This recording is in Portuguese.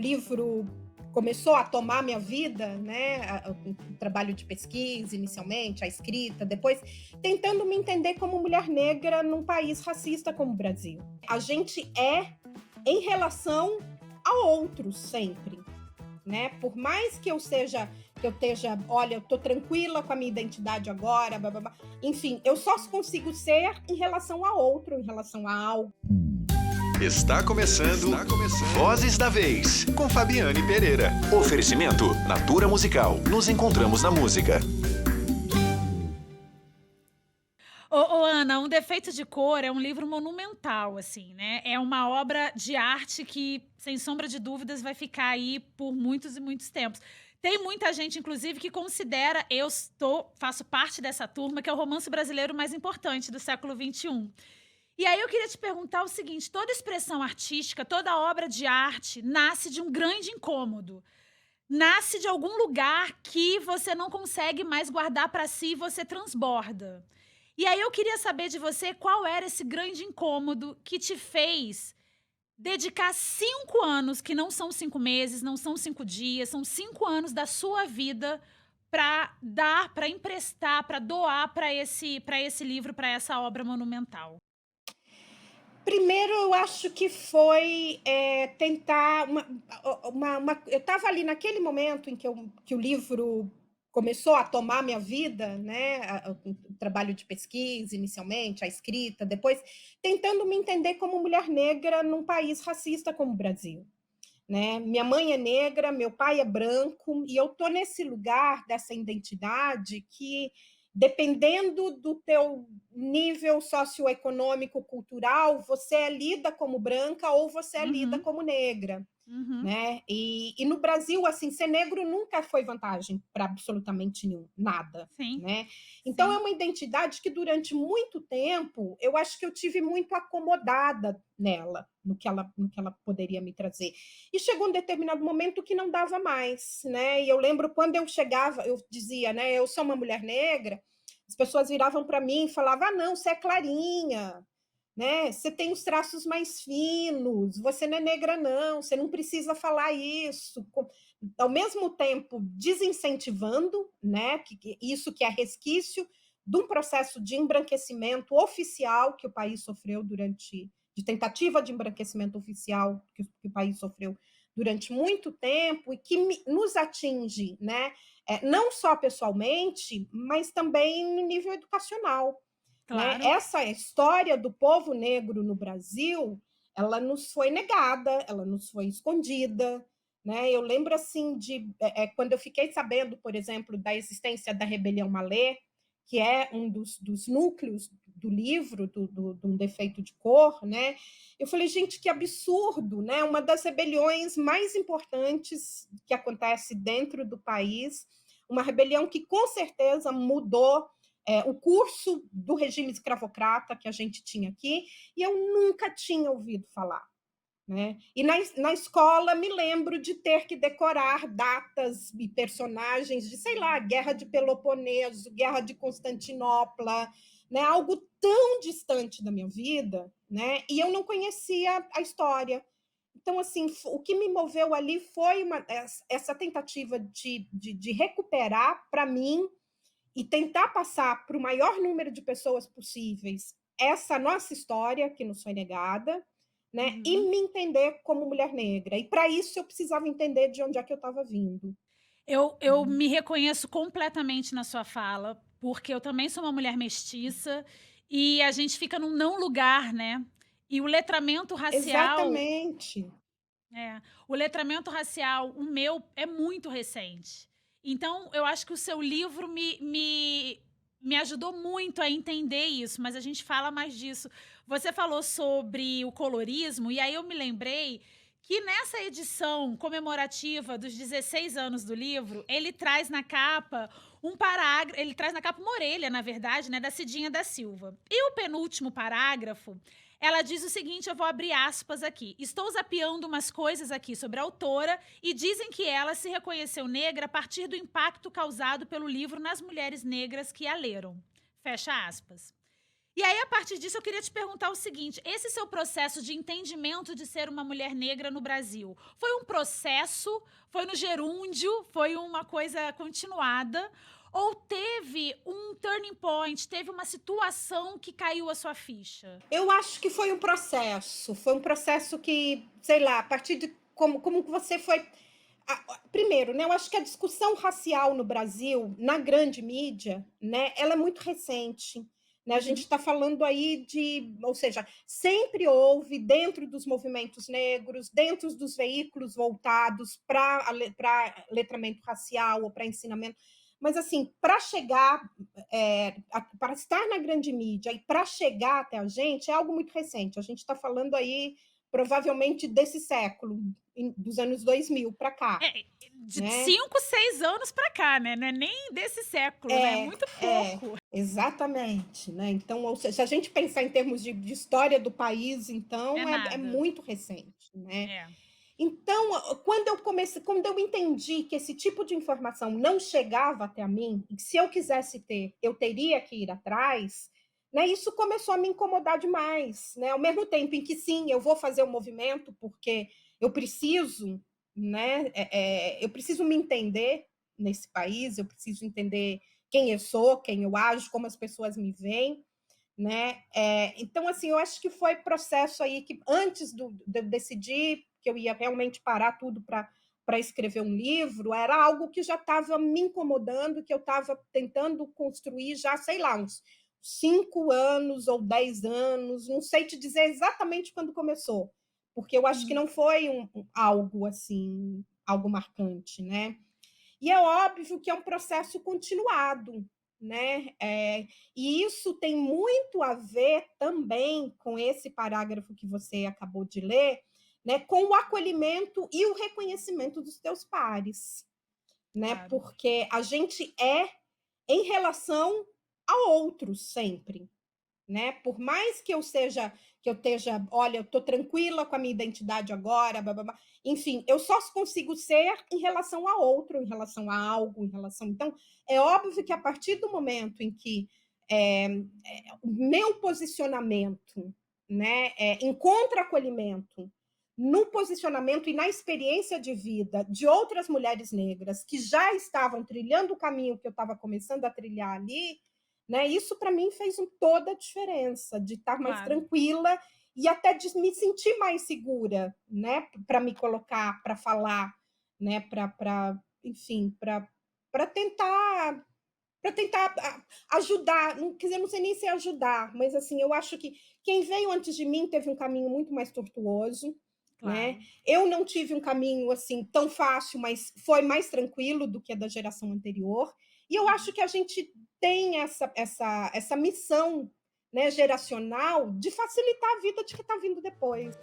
livro começou a tomar minha vida, né? O trabalho de pesquisa, inicialmente, a escrita, depois tentando me entender como mulher negra num país racista como o Brasil. A gente é em relação a outros sempre, né? Por mais que eu esteja, olha, eu tô tranquila com a minha identidade agora, blá, blá, blá. Enfim, eu só consigo ser em relação a outro, em relação a algo. Está começando Vozes da Vez, com Fabiane Pereira. Oferecimento Natura Musical. Nos encontramos na música. Ô, Ana, Um Defeito de Cor é um livro monumental, assim, né? É uma obra de arte que, sem sombra de dúvidas, vai ficar aí por muitos e muitos tempos. Tem muita gente, inclusive, que considera, faço parte dessa turma, que é o romance brasileiro mais importante do século XXI. E aí eu queria te perguntar o seguinte: toda expressão artística, toda obra de arte nasce de um grande incômodo. Nasce de algum lugar que você não consegue mais guardar para si e você transborda. E aí eu queria saber de você qual era esse grande incômodo que te fez dedicar 5 anos, que não são 5 meses, não são 5 dias, são 5 anos da sua vida para dar, para emprestar, para doar para esse livro, para essa obra monumental. Primeiro, eu acho que foi tentar eu estava ali naquele momento em que o livro começou a tomar minha vida, né? O trabalho de pesquisa, inicialmente, a escrita, depois tentando me entender como mulher negra num país racista como o Brasil. Né? Minha mãe é negra, meu pai é branco, e eu tô nesse lugar dessa identidade que, dependendo do teu nível socioeconômico, cultural, você é lida como branca ou você é lida como negra. Uhum. Né? E no Brasil, assim, ser negro nunca foi vantagem para absolutamente nenhum, nada. Sim. Né? Então, Sim. é uma identidade que, durante muito tempo, eu acho que eu tive muito acomodada nela, no que ela poderia me trazer. E chegou um determinado momento que não dava mais. Né? E eu lembro quando eu chegava, eu dizia, né, eu sou uma mulher negra, as pessoas viravam para mim e falavam: ah, não, você é clarinha, né? Você tem os traços mais finos, você não é negra, não, você não precisa falar isso. Ao mesmo tempo, desincentivando, né? Isso que é resquício de um processo de embranquecimento oficial que o país sofreu de tentativa de embranquecimento oficial que o país sofreu durante muito tempo e que nos atinge, né? Não só pessoalmente, mas também no nível educacional. Né? Claro. Essa história do povo negro no Brasil, ela nos foi negada, ela nos foi escondida. Né? Eu lembro assim quando eu fiquei sabendo, por exemplo, da existência da Rebelião Malê, que é um dos núcleos do livro, do Um Defeito de Cor, né? Eu falei, gente, que absurdo, né? Uma das rebeliões mais importantes que acontece dentro do país, uma rebelião que com certeza mudou o curso do regime escravocrata que a gente tinha aqui, e eu nunca tinha ouvido falar. Né? E na escola me lembro de ter que decorar datas e personagens de, sei lá, Guerra de Peloponeso, Guerra de Constantinopla, né? Algo tão distante da minha vida, né? E eu não conhecia a história. Então, assim, o que me moveu ali foi essa tentativa de recuperar para mim e tentar passar para o maior número de pessoas possíveis essa nossa história que nos foi negada, né? E me entender como mulher negra. E para isso eu precisava entender de onde é que eu estava vindo. Eu me reconheço completamente na sua fala, porque eu também sou uma mulher mestiça e a gente fica num não lugar, né? E o letramento racial, Exatamente. o letramento racial, o meu, é muito recente. Então, eu acho que o seu livro me ajudou muito a entender isso, mas a gente fala mais disso. Você falou sobre o colorismo, e aí eu me lembrei que nessa edição comemorativa dos 16 anos do livro, ele traz na capa um parágrafo, ele traz na capa uma orelha, na verdade, né, da Cidinha da Silva. E o penúltimo parágrafo, ela diz o seguinte, eu vou abrir aspas aqui. Estou zapeando umas coisas aqui sobre a autora e dizem que ela se reconheceu negra a partir do impacto causado pelo livro nas mulheres negras que a leram. Fecha aspas. E aí, a partir disso, eu queria te perguntar o seguinte: esse seu processo de entendimento de ser uma mulher negra no Brasil, foi um processo? Foi no gerúndio? Foi uma coisa continuada? Ou teve um turning point, teve uma situação que caiu a sua ficha? Eu acho que foi um processo que, sei lá, a partir de como que você foi primeiro, né, eu acho que a discussão racial no Brasil, na grande mídia, né, ela é muito recente, né, a gente Uhum. está falando aí ou seja, sempre houve dentro dos movimentos negros, dentro dos veículos voltados para letramento racial ou para ensinamento, mas assim, para chegar, para estar na grande mídia e para chegar até a gente é algo muito recente, a gente está falando aí provavelmente desse século, dos anos 2000 para cá, É, de né? 5, 6 anos pra cá, né? Não é nem desse século, né? É É, muito pouco. exatamente, né? Então, ou seja, se a gente pensar em termos de história do país, É então é nada. muito recente, né? É. Então, quando eu entendi que esse tipo de informação não chegava até mim, e que se eu quisesse ter, eu teria que ir atrás, né? Isso começou a me incomodar demais, né? Ao mesmo tempo em que sim, eu vou fazer o movimento porque eu preciso, né? Eu preciso me entender nesse país, eu preciso entender quem eu sou, quem eu ajo, como as pessoas me veem, né? Então, assim, eu acho que foi processo aí que antes de eu decidir que eu ia realmente parar tudo para escrever um livro, era algo que já estava me incomodando, que eu estava tentando construir já, sei lá, uns 5 anos ou 10 anos, não sei te dizer exatamente quando começou, porque eu acho que Uhum. não foi algo assim, algo marcante, né? E é óbvio que é um processo continuado, né? E isso tem muito a ver também com esse parágrafo que você acabou de ler, né? Com o acolhimento e o reconhecimento dos teus pares, né? Claro. Porque a gente é em relação a outros sempre, né? Por mais que eu esteja, olha, eu estou tranquila com a minha identidade agora, blá, blá, blá. Enfim, eu só consigo ser em relação a outro, em relação a algo, em relação. Então, é óbvio que a partir do momento em que o meu posicionamento, né, encontra acolhimento no posicionamento e na experiência de vida de outras mulheres negras que já estavam trilhando o caminho que eu estava começando a trilhar ali, né? Isso para mim fez toda a diferença de estar mais Claro. tranquila e até de me sentir mais segura, né? Para me colocar, para falar, né? Enfim, para tentar ajudar. Quer dizer, não sei nem se ajudar, mas assim, eu acho que quem veio antes de mim teve um caminho muito mais tortuoso, né? Claro. Eu não tive um caminho assim tão fácil, mas foi mais tranquilo do que a da geração anterior. E eu acho Uhum. que a gente tem essa missão, né, geracional de facilitar a vida de quem está vindo depois.